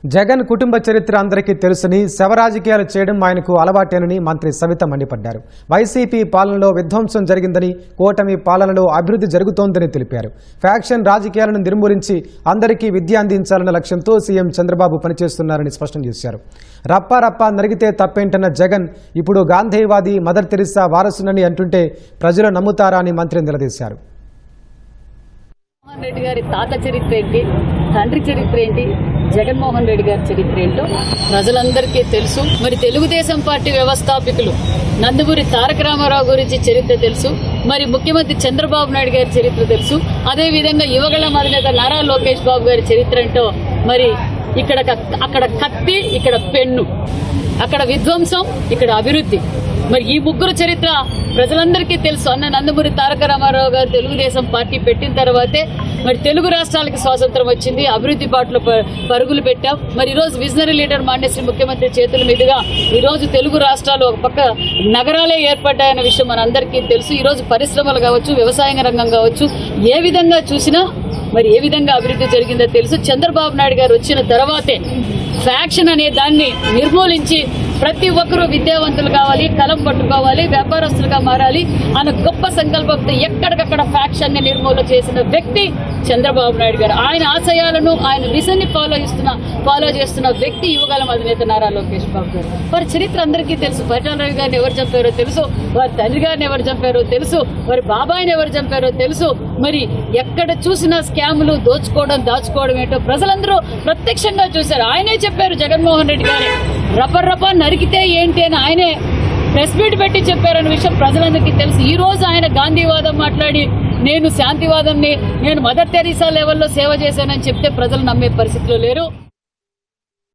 జగన్ కుటుంబ చరిత్ర అందరికీ తెలుసని శవరాజకీయాలు చేయడం ఆయనకు అలవాటేనని మంత్రి సవిత మండిపడ్డారు. వైసీపీ పాలనలో విధ్వంసం జరిగిందని, కూటమి పాలనలో అభివృద్ధి జరుగుతోందని తెలిపారు. ఫ్యాక్షన్ రాజకీయాలను నిర్మూలించి అందరికీ విద్య అందించాలన్న లక్ష్యంతో సీఎం చంద్రబాబు పనిచేస్తున్నారని స్పష్టం చేశారు. రప్ప నరిగితే తప్పేంటన్న జగన్ ఇప్పుడు గాంధీవాది, మదర్ తెరిసా వారసునని అంటుంటే ప్రజలు నమ్ముతారా అని మంత్రి నిలదీశారు. జగన్మోహన్ రెడ్డి గారి తాత చరిత్ర ఏంటి, తండ్రి చరిత్ర ఏంటి, జగన్మోహన్ రెడ్డి గారి చరిత్ర ఏంటో ప్రజలందరికీ తెలుసు. మరి తెలుగుదేశం పార్టీ వ్యవస్థాపకులు నందమూరి తారక రామారావు గురించి చరిత్ర తెలుసు. మరి ముఖ్యమంత్రి చంద్రబాబు నాయుడు గారి చరిత్ర తెలుసు. అదేవిధంగా యువగళం అధినేత నారా లోకేష్ బాబు గారి చరిత్ర ఏంటో మరి అక్కడ కత్తి, ఇక్కడ పెన్ను, అక్కడ విధ్వంసం, ఇక్కడ అభివృద్ధి. మరి ఈ ముగ్గురు చరిత్ర ప్రజలందరికీ తెలుసు. అన్న నందమూరి తారక రామారావు గారు తెలుగుదేశం పార్టీ పెట్టిన తర్వాతే మరి తెలుగు రాష్ట్రాలకి స్వాతంత్రం వచ్చింది, అభివృద్ధి బాటలో పరుగులు పెట్టాం. మరి ఈరోజు విజనరీ లీడర్ మాన్యశ్రీ ముఖ్యమంత్రి చేతుల మీదుగా ఈరోజు తెలుగు రాష్ట్రాలు ఒక పక్క నగరాలే ఏర్పడ్డాయన్న విషయం మనందరికీ తెలుసు. ఈరోజు పరిశ్రమలు కావచ్చు, వ్యవసాయ రంగం కావచ్చు, ఏ విధంగా చూసినా మరి ఏ విధంగా అభివృద్ధి జరిగిందో తెలుసు. చంద్రబాబు నాయుడు గారు వచ్చిన తర్వాతే ఫ్యాక్షన్ అనే దాన్ని నిర్మూలించి ప్రతి ఒక్కరూ విద్యావంతులు కావాలి, కలం పట్టుకోవాలి, వ్యాపారస్తులుగా మారాలి అన్న గొప్ప సంకల్పంతో ఎక్కడికక్కడ ఫ్యాక్షన్ ని నిర్మూలన చేసిన వ్యక్తి చంద్రబాబు నాయుడు గారు. ఆయన ఆశయాలను, ఆయన విజన్ ని ఫాలో చేస్తున్న వ్యక్తి యువగళం అధినేత నారా లోకేష్ బాబు గారు. వారి చరిత్ర అందరికీ తెలుసు. పరిటాల రవి గారిని ఎవరు చంపారో తెలుసు, వారి తండ్రి గారిని ఎవరు చంపారో తెలుసు, వారి బాబాయిని ఎవరు చంపారో తెలుసు. మరి ఎక్కడ చూసినా స్కాములు, దాచుకోవడం ఏంటో ప్రజలందరూ ప్రత్యక్షంగా చూశారు. ఆయనే చెప్పారు, జగన్మోహన్ రెడ్డి గారే రప నరికితే ఏంటి అని ఆయనే ప్రెస్ మీట్ పెట్టి చెప్పారన్న విషయం ప్రజలందరికీ తెలుసు. ఈ రోజు ఆయన గాంధీవాదం మాట్లాడి నేను శాంతివాదంని, నేను మదర్ తెరీసా లెవెల్లో సేవ చేశానని చెప్తే ప్రజలు నమ్మే పరిస్థితిలో లేరు.